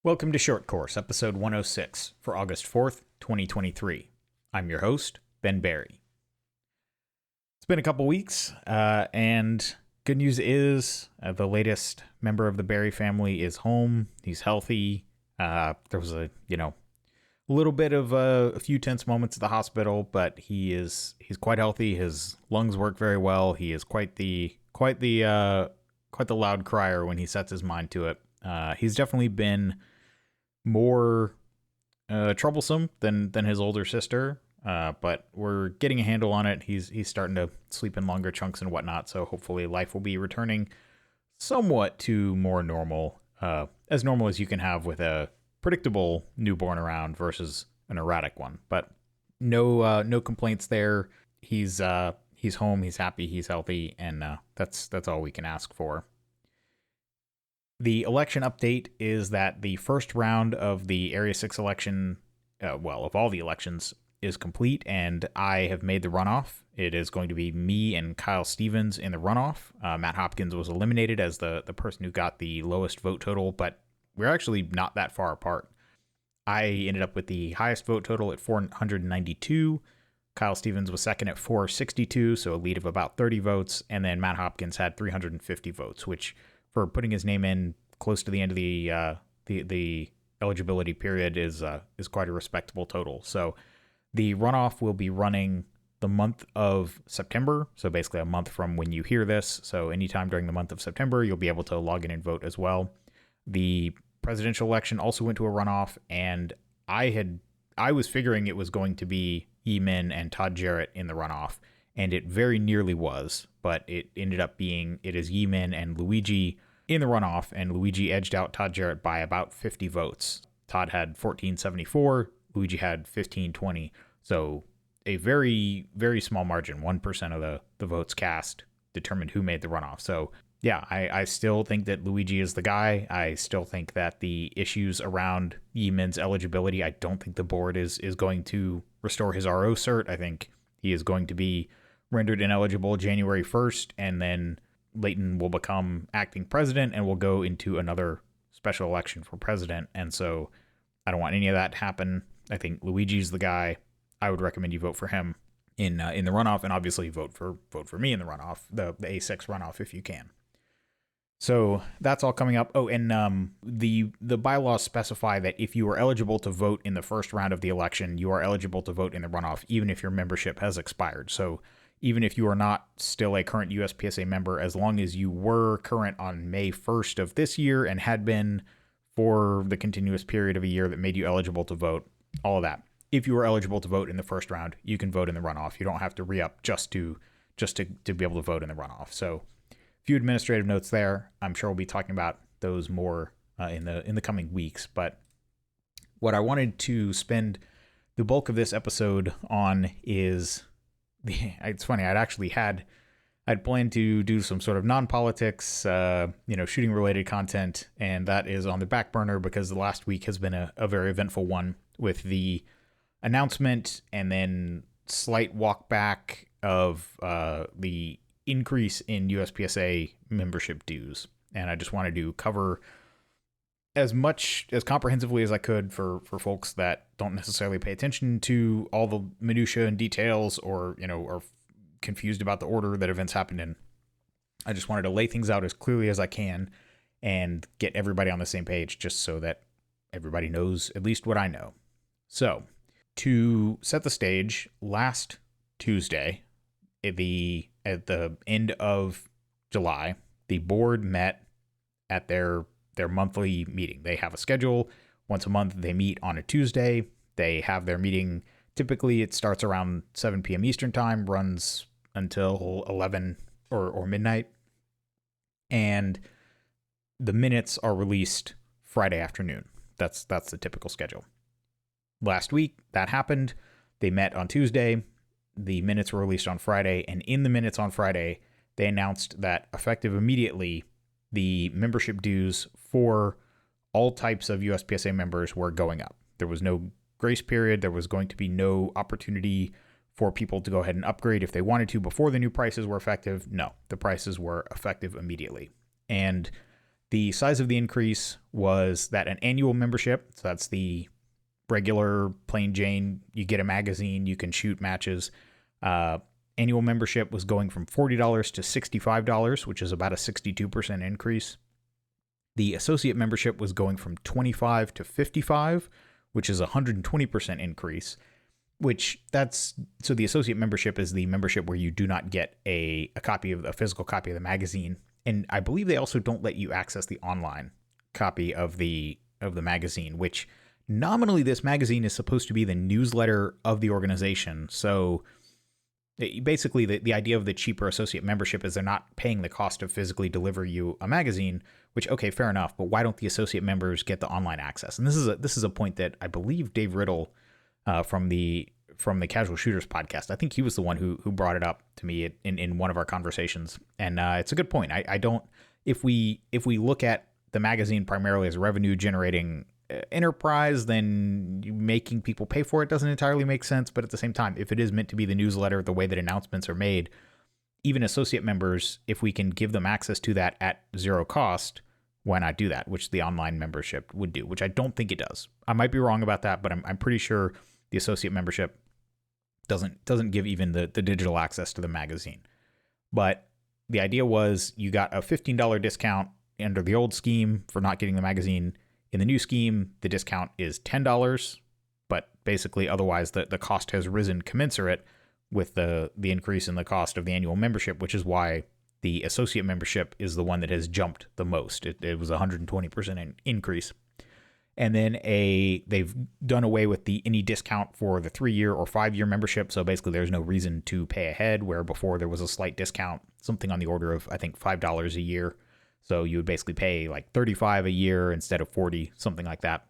Welcome to Short Course, episode 106 for August 4th, 2023. I'm your host, Ben Barry. It's been a couple weeks, and good news is the latest member of the Barry family is home. He's healthy. There was a little bit of a few tense moments at the hospital, but he's quite healthy. His lungs work very well. He is quite the loud crier when he sets his mind to it. He's definitely been more troublesome than his older sister, but we're getting a handle on it. He's starting to sleep in longer chunks and whatnot, so hopefully life will be returning somewhat to more normal, as normal as you can have with a predictable newborn around versus an erratic one. But no complaints there. He's home, he's happy, he's healthy, and that's all we can ask for. The election update is that the first round of the Area 6 election, of all the elections, is complete, and I have made the runoff. It is going to be me and Kyle Stevens in the runoff. Matt Hopkins was eliminated as the person who got the lowest vote total, but we're actually not that far apart. I ended up with the highest vote total at 492. Kyle Stevens was second at 462, so a lead of about 30 votes, and then Matt Hopkins had 350 votes, which, for putting his name in close to the end of the eligibility period, is quite a respectable total. So the runoff will be running the month of September, so basically a month from when you hear this. So anytime during the month of September, you'll be able to log in and vote as well. The presidential election also went to a runoff, and I was figuring it was going to be Yi-Min and Todd Jarrett in the runoff, and it very nearly was, but it ended up being it is Yi-Min and Luigi in the runoff, and Luigi edged out Todd Jarrett by about 50 votes. Todd had 1474, Luigi had 1520, so a very, very small margin, 1% of the votes cast determined who made the runoff. So yeah, I still think that Luigi is the guy. I still think that the issues around Yi-Min's eligibility, I don't think the board is going to restore his RO cert. I think he is going to be rendered ineligible January 1st, and then Leighton will become acting president and will go into another special election for president. And so I don't want any of that to happen. I think Luigi's the guy. I would recommend you vote for him in the runoff, and obviously vote for me in the runoff, the A6 runoff if you can. So that's all coming up. Oh, and the bylaws specify that if you are eligible to vote in the first round of the election, you are eligible to vote in the runoff, even if your membership has expired. So even if you are not still a current USPSA member, as long as you were current on May 1st of this year and had been for the continuous period of a year that made you eligible to vote, all of that. If you were eligible to vote in the first round, you can vote in the runoff. You don't have to re-up just to be able to vote in the runoff. So few administrative notes there. I'm sure we'll be talking about those more in the coming weeks. But what I wanted to spend the bulk of this episode on is it's funny. I'd planned to do some sort of non-politics, shooting related content, and that is on the back burner because the last week has been a very eventful one with the announcement and then slight walk back of the increase in USPSA membership dues. And I just wanted to cover as much as comprehensively as I could for folks that don't necessarily pay attention to all the minutia and details, or are confused about the order that events happened in. I just wanted to lay things out as clearly as I can and get everybody on the same page, just so that everybody knows at least what I know. So to set the stage, last Tuesday, at the end of July, the board met at their monthly meeting. They have a schedule. Once a month, they meet on a Tuesday. They have their meeting. Typically, it starts around 7 p.m. Eastern time, runs until 11 or midnight. And the minutes are released Friday afternoon. That's the typical schedule. Last week, that happened. They met on Tuesday. The minutes were released on Friday, and in the minutes on Friday, they announced that effective immediately, the membership dues for all types of USPSA members were going up. There was no grace period. There was going to be no opportunity for people to go ahead and upgrade if they wanted to before the new prices were effective. No, the prices were effective immediately. And The size of the increase was that an annual membership, so that's the regular plain Jane, you get a magazine, you can shoot matches. Annual membership was going from $40 to $65, which is about a 62% increase. The associate membership was going from $25 to $55, which is a 120% increase. So the associate membership is the membership where you do not get a physical copy of the magazine. And I believe they also don't let you access the online copy of the magazine, which nominally this magazine is supposed to be the newsletter of the organization. So basically the idea of the cheaper associate membership is they're not paying the cost to physically deliver you a magazine, which, okay, fair enough, but why don't the associate members get the online access? And this is a point that I believe Dave Riddle from the Casual Shooters podcast, I think he was the one who brought it up to me in one of our conversations. And it's a good point. I don't, if we look at the magazine primarily as a revenue generating enterprise, then making people pay for it doesn't entirely make sense. But at the same time, if it is meant to be the newsletter, the way that announcements are made, even associate members, if we can give them access to that at zero cost, why not do that? Which the online membership would do, which I don't think it does. I might be wrong about that, but I'm pretty sure the associate membership doesn't give even the digital access to the magazine. But the idea was you got a $15 discount under the old scheme for not getting the magazine. In the new scheme, the discount is $10, but basically otherwise the cost has risen commensurate with the increase in the cost of the annual membership, which is why the associate membership is the one that has jumped the most. It was a 120% increase. And then they've done away with any discount for the 3-year or 5-year membership. So basically there's no reason to pay ahead, where before there was a slight discount, something on the order of, I think, $5 a year. So you would basically pay like $35 a year instead of $40, something like that.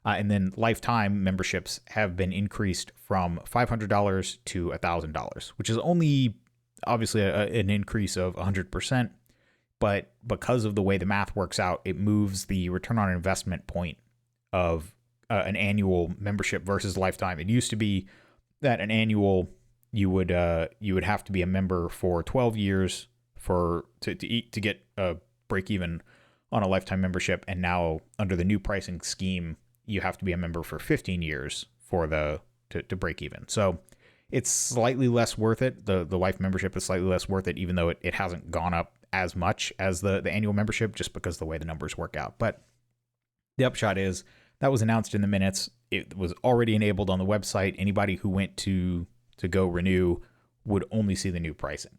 And then lifetime memberships have been increased from $500 to $1,000, which is only obviously an increase of 100%. But because of the way the math works out, it moves the return on investment point of an annual membership versus lifetime. It used to be that an annual you would have to be a member for 12 years to get a break even on a lifetime membership, and now under the new pricing scheme you have to be a member for 15 years to break even. So it's slightly less worth it. The life membership is slightly less worth it, even though it hasn't gone up as much as the annual membership, just because of the way the numbers work out. But the upshot is that was announced in the minutes. It was already enabled on the website. Anybody who went to go renew would only see the new pricing.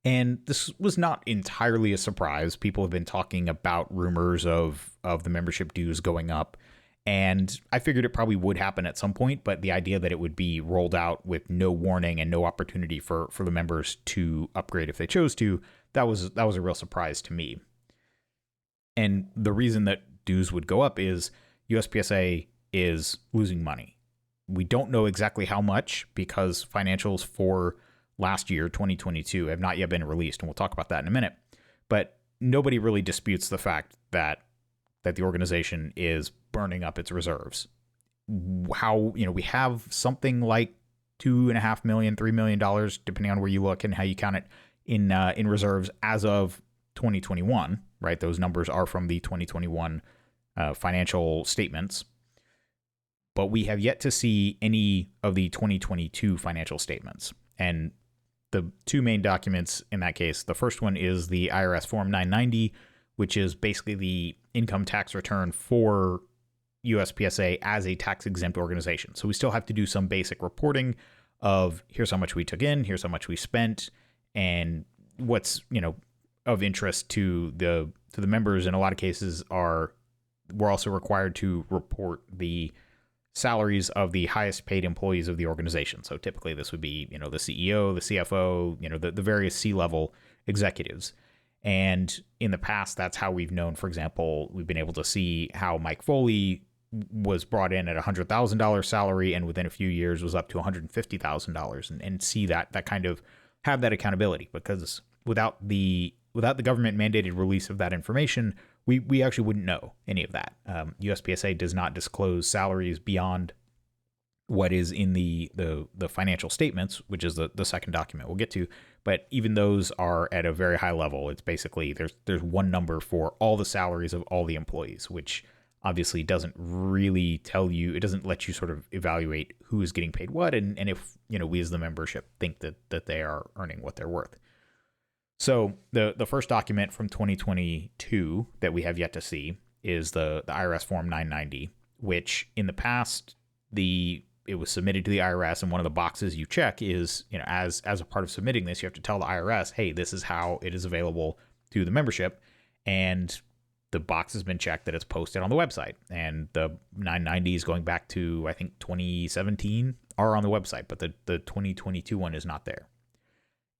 And this was not entirely a surprise. People have been talking about rumors of the membership dues going up. And I figured it probably would happen at some point, but the idea that it would be rolled out with no warning and no opportunity for the members to upgrade if they chose to, that was a real surprise to me. And the reason that dues would go up is USPSA is losing money. We don't know exactly how much, because financials for last year, 2022, have not yet been released, and we'll talk about that in a minute. But nobody really disputes the fact that the organization is burning up its reserves. We have something like $2.5 million, $3 million, depending on where you look and how you count it, in reserves as of 2021. Right, those numbers are from the 2021 financial statements, but we have yet to see any of the 2022 financial statements. And the two main documents in that case, the first one is the IRS Form 990, which is basically the income tax return for USPSA as a tax-exempt organization. So we still have to do some basic reporting of here's how much we took in, here's how much we spent, and what's of interest to the members in a lot of cases we're also required to report the salaries of the highest paid employees of the organization. So typically this would be, the CEO, the CFO, the various C-level executives. And in the past, that's how we've known, for example, we've been able to see how Mike Foley was brought in at $100,000 salary and within a few years was up to $150,000, and see that kind of have that accountability, because without the government mandated release of that information, we actually wouldn't know any of that. USPSA does not disclose salaries beyond what is in the financial statements, which is the second document we'll get to. But even those are at a very high level. It's basically there's one number for all the salaries of all the employees, which obviously doesn't really tell you, it doesn't let you sort of evaluate who is getting paid what, and if we as the membership think that they are earning what they're worth. So the first document from 2022 that we have yet to see is the IRS Form 990, which in the past it was submitted to the IRS, and one of the boxes you check is, as a part of submitting this, you have to tell the IRS, hey, this is how it is available to the membership, and the box has been checked that it's posted on the website. And the 990s going back to, I think, 2017 are on the website, but the 2022 one is not there.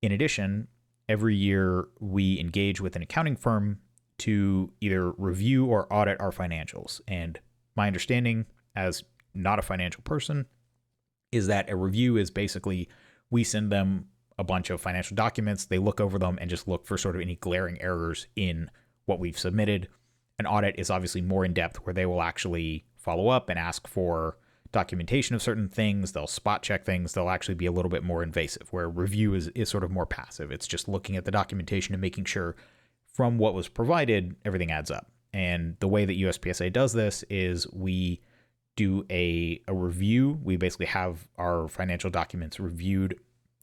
In addition, every year we engage with an accounting firm to either review or audit our financials. And my understanding, as not a financial person, is that a review is basically we send them a bunch of financial documents, they look over them and just look for sort of any glaring errors in what we've submitted. An audit is obviously more in depth, where they will actually follow up and ask for documentation of certain things. They'll spot check things. They'll actually be a little bit more invasive, where review is sort of more passive. It's just looking at the documentation and making sure from what was provided, everything adds up. And the way that USPSA does this is we do a review. We basically have our financial documents reviewed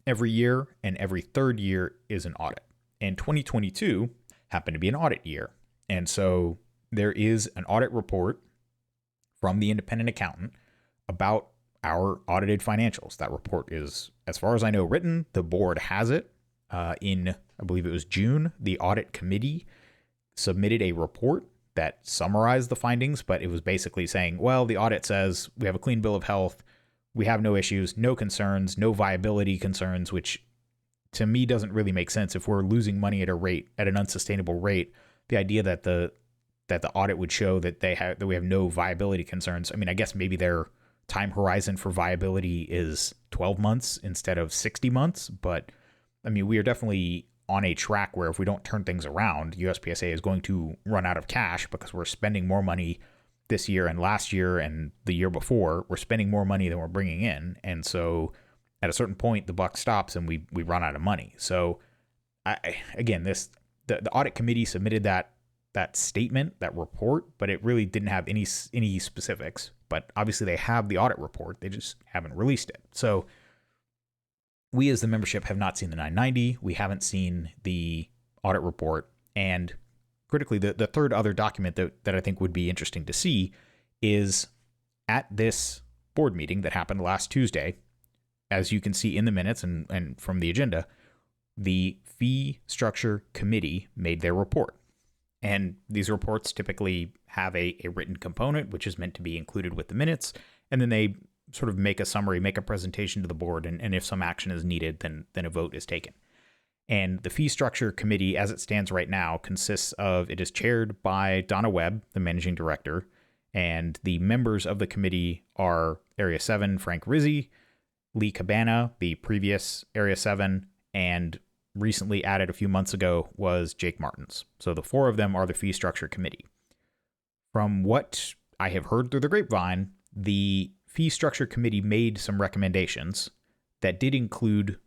every year, and every third year is an audit. And 2022 happened to be an audit year. And so there is an audit report from the independent accountant about our audited financials. That report is, as far as I know, written. The board has it. In, I believe it was June, the audit committee submitted a report that summarized the findings, but it was basically saying, well, the audit says we have a clean bill of health, we have no issues, no concerns, no viability concerns, which to me doesn't really make sense. If we're losing money at an unsustainable rate, the idea that the audit would show that we have no viability concerns. I mean, I guess maybe their time horizon for viability is 12 months instead of 60 months, but I mean, we are definitely on a track where if we don't turn things around, USPSA is going to run out of cash, because we're spending more money this year and last year and the year before. We're spending more money than we're bringing in. And so at a certain point, the buck stops and we run out of money. So again, the audit committee submitted that statement, that report, but it really didn't have any specifics. But obviously they have the audit report. They just haven't released it. So we as the membership have not seen the 990. We haven't seen the audit report. And critically, the third other document that I think would be interesting to see is at this board meeting that happened last Tuesday, as you can see in the minutes and from the agenda, the fee structure committee made their report. And these reports typically have a written component, which is meant to be included with the minutes. And then they sort of make a summary, make a presentation to the board, and if some action is needed, then a vote is taken. And the fee structure committee, as it stands right now, it is chaired by Donna Webb, the managing director, and the members of the committee are Area 7, Frank Rizzi, Lee Cabana, the previous Area 7, and recently added a few months ago was Jake Martins. So the four of them are the fee structure committee. From what I have heard through the grapevine, the fee structure committee made some recommendations that did include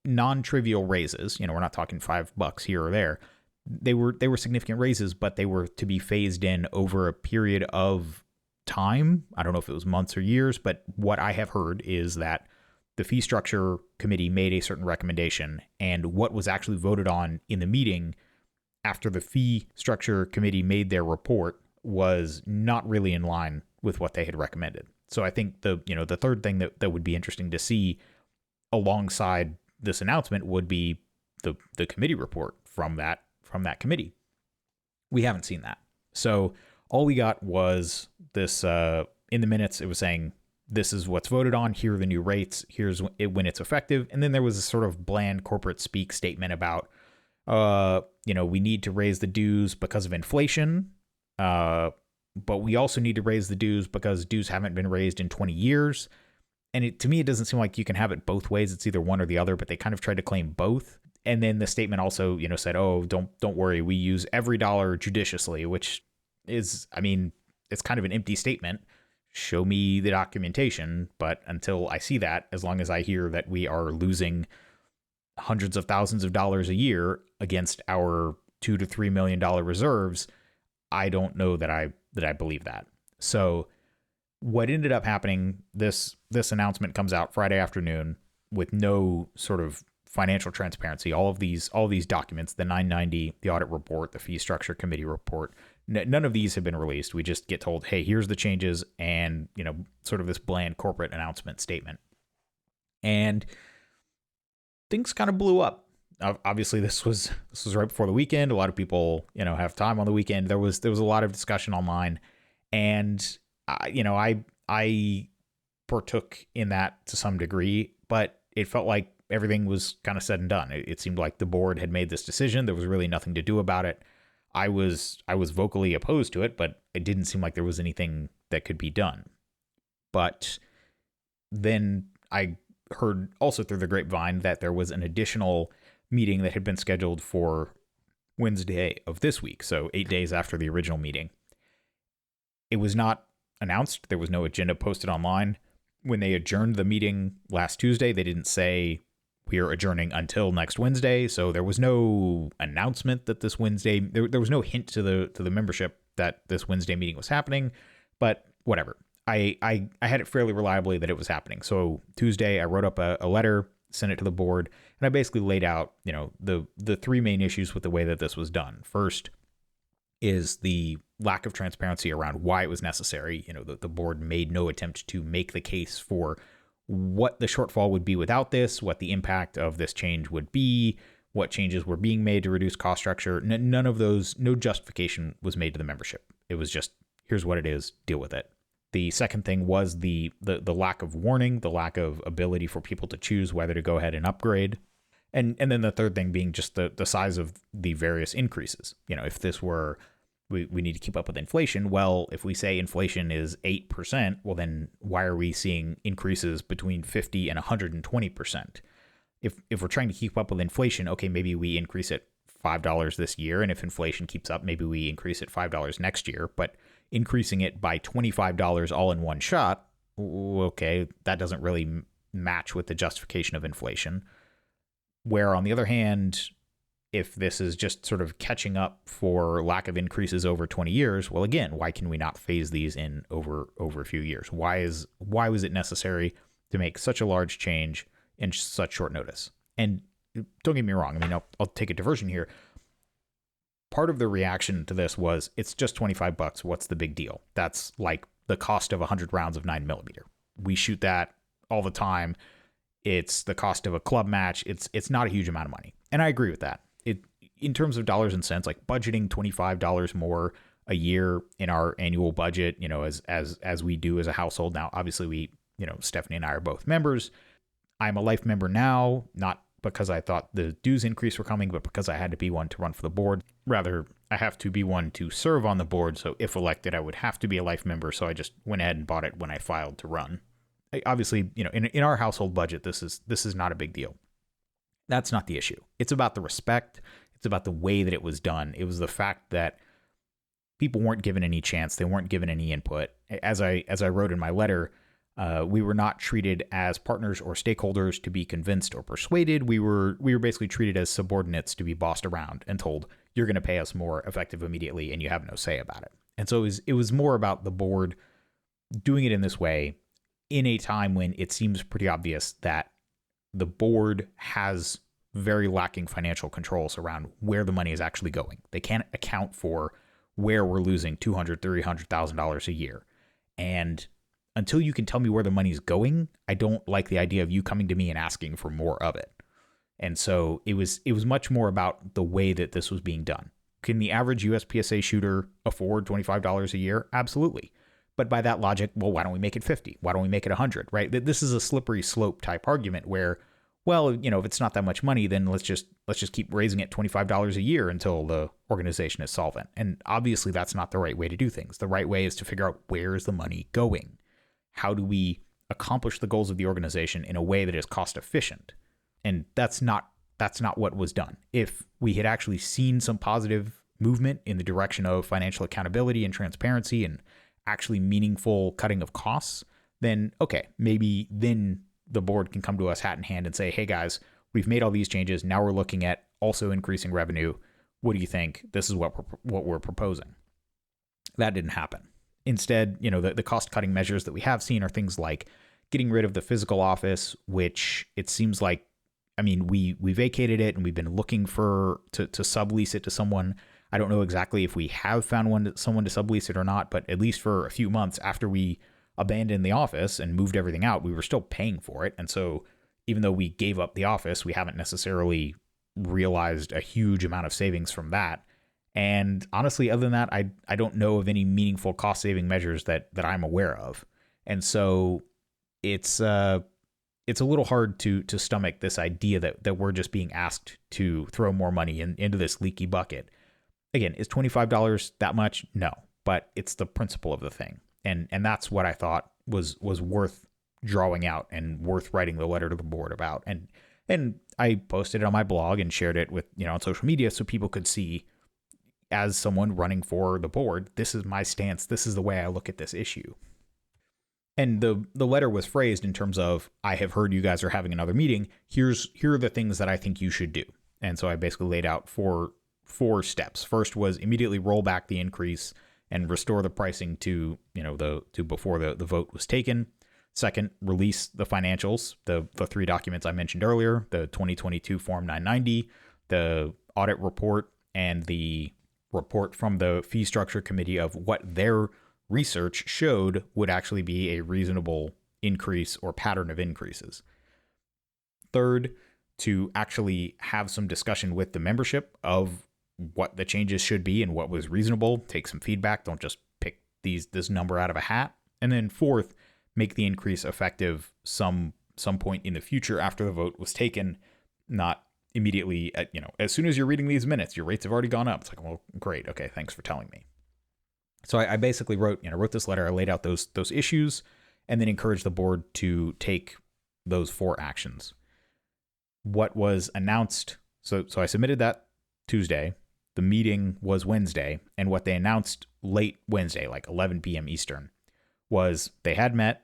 non-trivial raises. We're not talking $5 here or there. They were significant raises, but they were to be phased in over a period of time. I don't know if it was months or years, but what I have heard is that the fee structure committee made a certain recommendation, and what was actually voted on in the meeting after the fee structure committee made their report was not really in line with what they had recommended. So I think the third thing that would be interesting to see alongside this announcement would be the committee report from that committee. We haven't seen that. So all we got was this in the minutes. It was saying, this is what's voted on. Here are the new rates. Here's when it's effective. And then there was a sort of bland corporate speak statement about, we need to raise the dues because of inflation. But we also need to raise the dues because dues haven't been raised in 20 years. And to me, it doesn't seem like you can have it both ways. It's either one or the other, but they kind of tried to claim both. And then the statement also, said, oh, don't worry. We use every dollar judiciously, which is, I mean, it's kind of an empty statement. show me the documentation. But until I see that, as long as I hear that we are losing hundreds of thousands of dollars a year against our $2 to $3 million reserves, I don't know that I believe that. So what ended up happening, this announcement comes out Friday afternoon with no sort of financial transparency. All of these documents, the 990, the audit report, the fee structure committee report, none of these have been released. We just get told, hey, here's the changes, and sort of this bland corporate announcement statement. And things kind of blew up. Obviously, this was right before the weekend. A lot of people, have time on the weekend. There was a lot of discussion online, and I partook in that to some degree, but it felt like everything was kind of said and done. It seemed like the board had made this decision. There was really nothing to do about it. I was vocally opposed to it, but it didn't seem like there was anything that could be done. But then I heard also through the grapevine that there was an additional meeting that had been scheduled for Wednesday of this week, so 8 days after the original meeting. It was not announced. There was no agenda posted online. When they adjourned the meeting last Tuesday, they didn't say we are adjourning until next Wednesday. So there was no announcement that this Wednesday, there was no hint to the membership that this Wednesday meeting was happening, but whatever. I had it fairly reliably that it was happening. So Tuesday, I wrote up a letter, sent it to the board, and I basically laid out, the three main issues with the way that this was done. First is the lack of transparency around why it was necessary. The board made no attempt to make the case for what the shortfall would be without this, what the impact of this change would be, what changes were being made to reduce cost structure. None of those, no justification was made to the membership. It was just, here's what it is, deal with it. The second thing was the lack of warning, the lack of ability for people to choose whether to go ahead and upgrade. And then the third thing being just the size of the various increases. If this were, we need to keep up with inflation. Well, if we say inflation is 8%, well, then why are we seeing increases between 50 and 120%? If we're trying to keep up with inflation, okay, maybe we increase it $5 this year. And if inflation keeps up, maybe we increase it $5 next year. But increasing it by $25 all in one shot, okay, that doesn't really match with the justification of inflation. Where on the other hand, if this is just sort of catching up for lack of increases over 20 years, well, again, why can we not phase these in over a few years? Why was it necessary to make such a large change in such short notice? And don't get me wrong. I'll take a diversion here. Part of the reaction to this was, it's just $25. What's the big deal? That's like the cost of 100 rounds of 9mm. We shoot that all the time. It's the cost of a club match. It's not a huge amount of money. And I agree with that. In terms of dollars and cents, like budgeting $25 more a year in our annual budget, as we do as a household. Now, obviously we, Stephanie and I are both members. I'm a life member now, not because I thought the dues increase were coming, but because I had to be one to run for the board. Rather, I have to be one to serve on the board. So if elected, I would have to be a life member. So I just went ahead and bought it when I filed to run. Obviously, in our household budget, this is not a big deal. That's not the issue. It's about the respect. It's about the way that it was done. It was the fact that people weren't given any chance. They weren't given any input. As I wrote in my letter, we were not treated as partners or stakeholders to be convinced or persuaded. We were basically treated as subordinates to be bossed around and told, you're going to pay us more, effective immediately, and you have no say about it. And so it was more about the board doing it in this way in a time when it seems pretty obvious that the board has very lacking financial controls around where the money is actually going. They can't account for where we're losing $200,000, $300,000 a year. And until you can tell me where the money's going, I don't like the idea of you coming to me and asking for more of it. And so it was much more about the way that this was being done. Can the average USPSA shooter afford $25 a year? Absolutely. But by that logic, well, why don't we make it 50? Why don't we make it 100, right? This is a slippery slope type argument where, well, if it's not that much money, then let's just keep raising it $25 a year until the organization is solvent. And obviously that's not the right way to do things. The right way is to figure out, where is the money going? How do we accomplish the goals of the organization in a way that is cost efficient? And that's not what was done. If we had actually seen some positive movement in the direction of financial accountability and transparency and actually meaningful cutting of costs, then okay, maybe then the board can come to us hat in hand and say, hey guys, we've made all these changes. Now we're looking at also increasing revenue. What do you think? This is what we're proposing. That didn't happen. Instead, the cost cutting measures that we have seen are things like getting rid of the physical office, which it seems like, we vacated it and we've been looking to sublease it to someone. I don't know exactly if we have found someone to sublease it or not, but at least for a few months after we abandoned the office and moved everything out, we were still paying for it. And so even though we gave up the office, we haven't necessarily realized a huge amount of savings from that. And honestly, other than that, I don't know of any meaningful cost saving measures that I'm aware of. And so it's a little hard to stomach this idea that we're just being asked to throw more money into this leaky bucket. Again, is $25 that much? No, but it's the principle of the thing. And that's what I thought was worth drawing out and worth writing the letter to the board about. And I posted it on my blog and shared it with, on social media so people could see, as someone running for the board, this is my stance. This is the way I look at this issue. And the letter was phrased in terms of, I have heard you guys are having another meeting. Here are the things that I think you should do. And so I basically laid out four steps. First was immediately roll back the increase and restore the pricing to before the vote was taken. Second, release the financials, the three documents I mentioned earlier, the 2022 Form 990, the audit report, and the report from the fee structure committee of what their research showed would actually be a reasonable increase or pattern of increases. Third, to actually have some discussion with the membership of what the changes should be and what was reasonable. Take some feedback. Don't just pick this number out of a hat. And then fourth, make the increase effective some point in the future after the vote was taken, not immediately as soon as you're reading these minutes, your rates have already gone up. It's like, well, great. Okay. Thanks for telling me. So I basically wrote this letter. I laid out those issues and then encouraged the board to take those four actions. What was announced. So I submitted that Tuesday. The meeting was Wednesday. And what they announced late Wednesday, like 11 p.m. Eastern, was they had met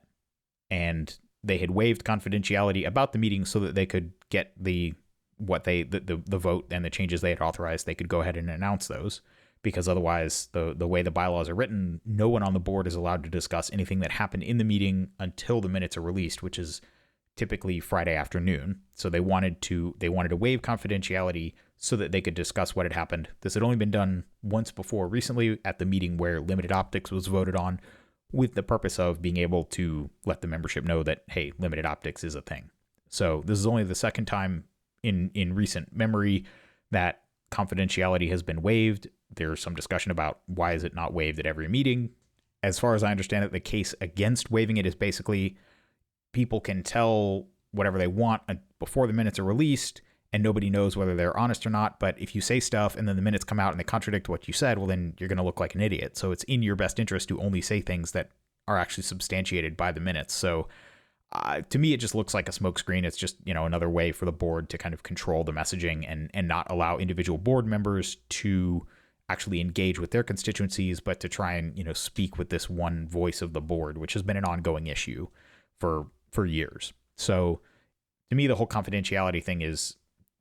and they had waived confidentiality about the meeting so that they could get the vote and the changes they had authorized. They could go ahead and announce those, because otherwise the way the bylaws are written, no one on the board is allowed to discuss anything that happened in the meeting until the minutes are released, which is typically Friday afternoon. So they wanted to waive confidentiality so that they could discuss what had happened. This had only been done once before recently at the meeting where limited optics was voted on, with the purpose of being able to let the membership know that, hey, limited optics is a thing. So this is only the second time in recent memory that confidentiality has been waived. There's some discussion about why is it not waived at every meeting. As far as I understand it, the case against waiving it is basically people can tell whatever they want before the minutes are released, and nobody knows whether they're honest or not. But if you say stuff and then the minutes come out and they contradict what you said, well, then you're going to look like an idiot. So it's in your best interest to only say things that are actually substantiated by the minutes. So to me, it just looks like a smokescreen. It's just, another way for the board to kind of control the messaging and not allow individual board members to actually engage with their constituencies, but to try and, speak with this one voice of the board, which has been an ongoing issue for years. So to me, the whole confidentiality thing is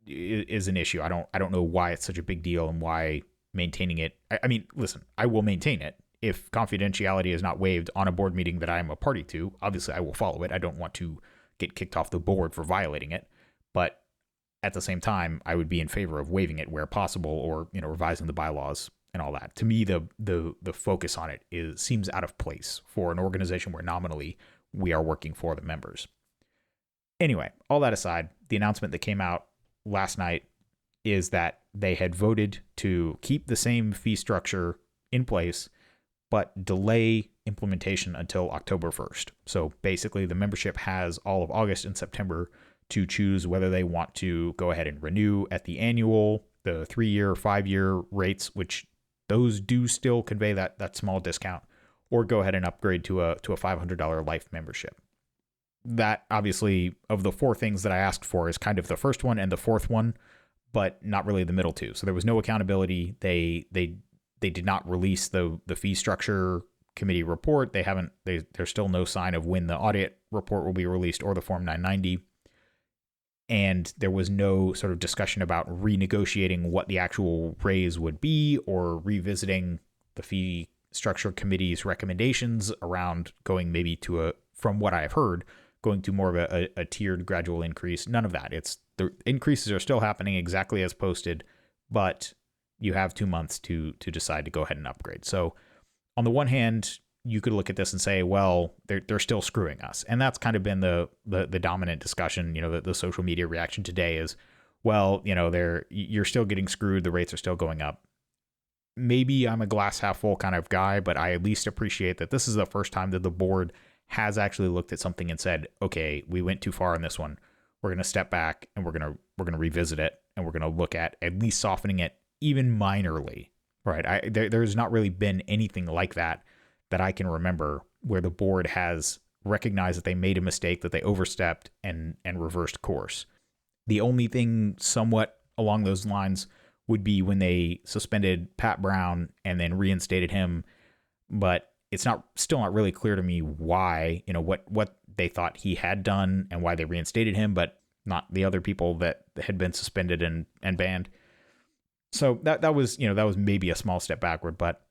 an issue. I don't know why it's such a big deal and why maintaining it. I mean, listen, I will maintain it. If confidentiality is not waived on a board meeting that I am a party to, obviously I will follow it. I don't want to get kicked off the board for violating it. But at the same time, I would be in favor of waiving it where possible, or, revising the bylaws and all that. To me, the focus on it seems out of place for an organization where nominally we are working for the members. Anyway, all that aside, the announcement that came out last night is that they had voted to keep the same fee structure in place, but delay implementation until October 1st. So basically, the membership has all of August and September to choose whether they want to go ahead and renew at the annual, the 3-year, 5-year rates, which those do still convey that small discount, or go ahead and upgrade to a $500 life membership. That, obviously, of the four things that I asked for, is kind of the first one and the fourth one, but not really the middle two. So there was no accountability. They did not release the fee structure committee report. There's still no sign of when the audit report will be released or the Form 990. And there was no sort of discussion about renegotiating what the actual raise would be or revisiting the fee structure committee's recommendations around going maybe to from what I've heard, going to more of a tiered gradual increase. None of that. It's the increases are still happening exactly as posted, but you have 2 months to decide to go ahead and upgrade. So on the one hand, you could look at this and say, well, they're still screwing us. And that's kind of been the dominant discussion. The social media reaction today is, well, you're still getting screwed. The rates are still going up. Maybe I'm a glass half full kind of guy, but I at least appreciate that this is the first time that the board has actually looked at something and said, okay, we went too far on this one. We're going to step back and we're going to revisit it. And we're going to look at least softening it even minorly, right? There's not really been anything like that I can remember where the board has recognized that they made a mistake, that they overstepped and reversed course. The only thing somewhat along those lines would be when they suspended Pat Brown and then reinstated him. But it's still not really clear to me why, what they thought he had done and why they reinstated him, but not the other people that had been suspended and banned. So that was maybe a small step backward, but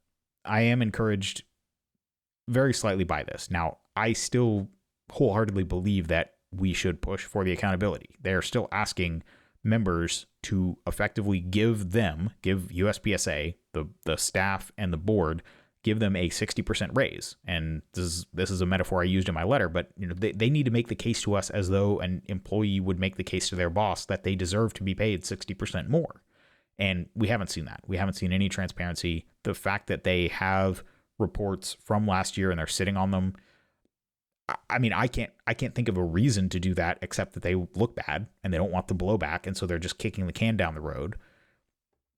I am encouraged very slightly by this. Now, I still wholeheartedly believe that we should push for the accountability. They're still asking members to effectively give USPSA, the staff and the board, give them a 60% raise. And this is a metaphor I used in my letter, but they need to make the case to us as though an employee would make the case to their boss that they deserve to be paid 60% more. And we haven't seen that. We haven't seen any transparency. The fact that they have reports from last year and they're sitting on them, I mean, I can't think of a reason to do that except that they look bad and they don't want the blowback, and so they're just kicking the can down the road.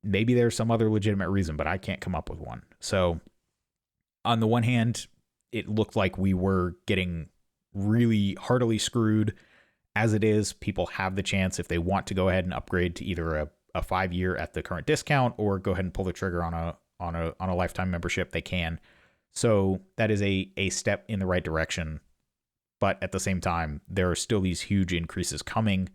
Maybe there's some other legitimate reason, but I can't come up with one. So on the one hand, it looked like we were getting really heartily screwed. As it is, people have the chance, if they want to go ahead and upgrade to either a 5-year at the current discount or go ahead and pull the trigger on a lifetime membership, they can. So that is a step in the right direction. But at the same time, there are still these huge increases coming.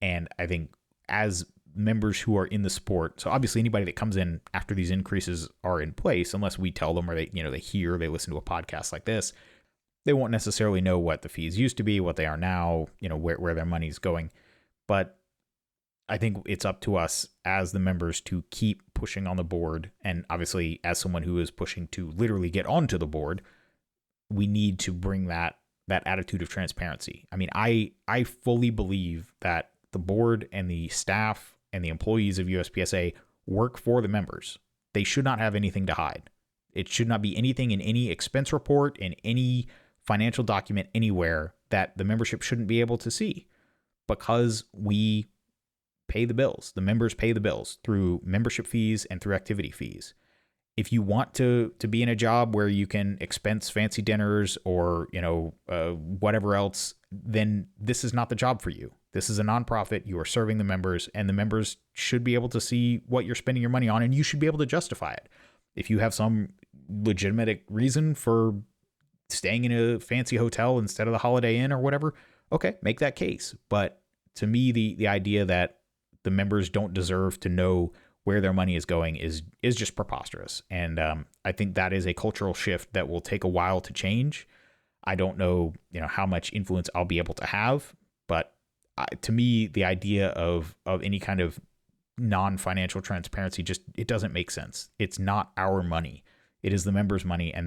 And I think as members who are in the sport, so obviously anybody that comes in after these increases are in place, unless we tell them or they listen to a podcast like this, they won't necessarily know what the fees used to be, what they are now, where their money's going. But I think it's up to us as the members to keep pushing on the board. And obviously, as someone who is pushing to literally get onto the board, we need to bring that attitude of transparency. I mean, I fully believe that the board and the staff and the employees of USPSA work for the members. They should not have anything to hide. It should not be anything in any expense report, in any financial document anywhere that the membership shouldn't be able to see, because we pay the bills. The members pay the bills through membership fees and through activity fees. If you want to be in a job where you can expense fancy dinners or, whatever else, then this is not the job for you. This is a nonprofit. You are serving the members, and the members should be able to see what you're spending your money on, and you should be able to justify it. If you have some legitimate reason for staying in a fancy hotel instead of the Holiday Inn or whatever, okay, make that case. But to me, the idea that the members don't deserve to know where their money is going is just preposterous. And I think that is a cultural shift that will take a while to change. I don't know, how much influence I'll be able to have, but to me, the idea of any kind of non-financial transparency it doesn't make sense. It's not our money. It is the members' money, and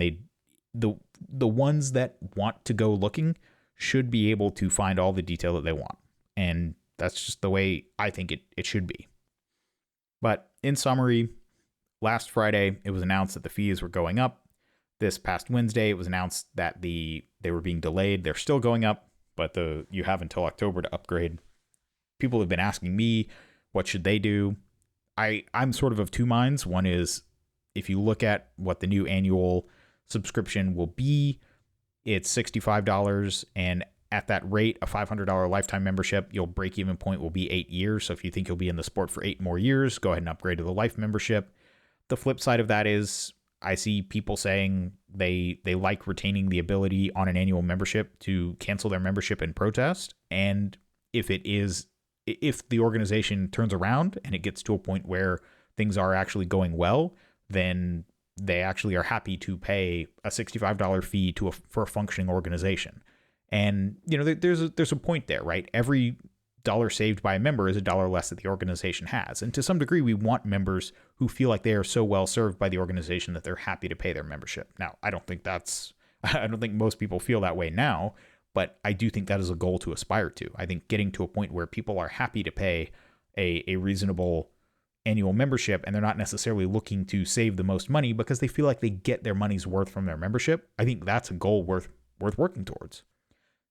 the ones that want to go looking should be able to find all the detail that they want. And that's just the way I think it should be. But in summary, last Friday, it was announced that the fees were going up. This past Wednesday, it was announced that they were being delayed. They're still going up, but you have until October to upgrade. People have been asking me, what should they do? I'm sort of two minds. One is, if you look at what the new annual subscription will be, it's $65, and at that rate, a $500 lifetime membership, your break-even point will be 8 years. So if you think you'll be in the sport for 8 more years, go ahead and upgrade to the life membership. The flip side of that is, I see people saying they like retaining the ability on an annual membership to cancel their membership in protest. And if the organization turns around and it gets to a point where things are actually going well, then they actually are happy to pay a $65 fee for a functioning organization. And there's a point there, right? Every dollar saved by a member is a dollar less that the organization has. And to some degree, we want members who feel like they are so well served by the organization that they're happy to pay their membership. Now, I don't think most people feel that way now, but I do think that is a goal to aspire to. I think getting to a point where people are happy to pay a reasonable annual membership, and they're not necessarily looking to save the most money because they feel like they get their money's worth from their membership. I think that's a goal worth working towards.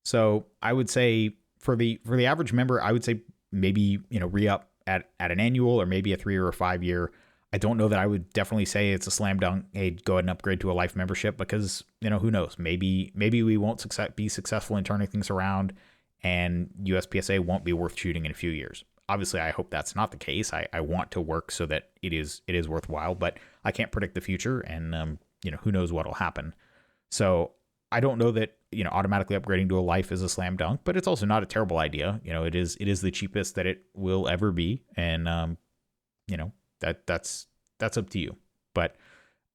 So I would say for the average member, I would say maybe, re-up at an annual or maybe a 3 or a 5 year. I don't know that I would definitely say it's a slam dunk. Hey, go ahead and upgrade to a life membership because, who knows? Maybe we won't be successful in turning things around and USPSA won't be worth shooting in a few years. Obviously, I hope that's not the case. I want to work so that it is worthwhile, but I can't predict the future, and who knows what'll happen. So I don't know that automatically upgrading to a life is a slam dunk, but it's also not a terrible idea. It is the cheapest that it will ever be, and that's up to you. But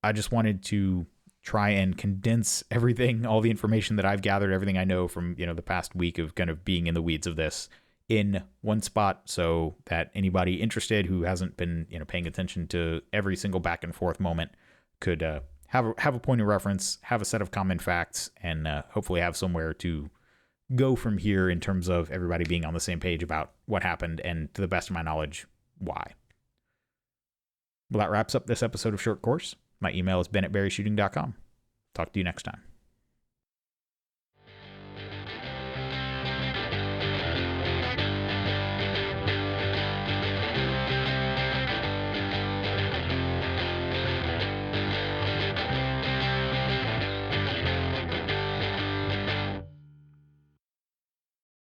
I just wanted to try and condense everything, all the information that I've gathered, everything I know from the past week of kind of being in the weeds of this, in one spot, so that anybody interested who hasn't been paying attention to every single back and forth moment could have a point of reference, have a set of common facts, and hopefully have somewhere to go from here in terms of everybody being on the same page about what happened and, to the best of my knowledge, why. Well, that wraps up this episode of Short Course. My email is ben@berryshooting.com. Talk to you next time.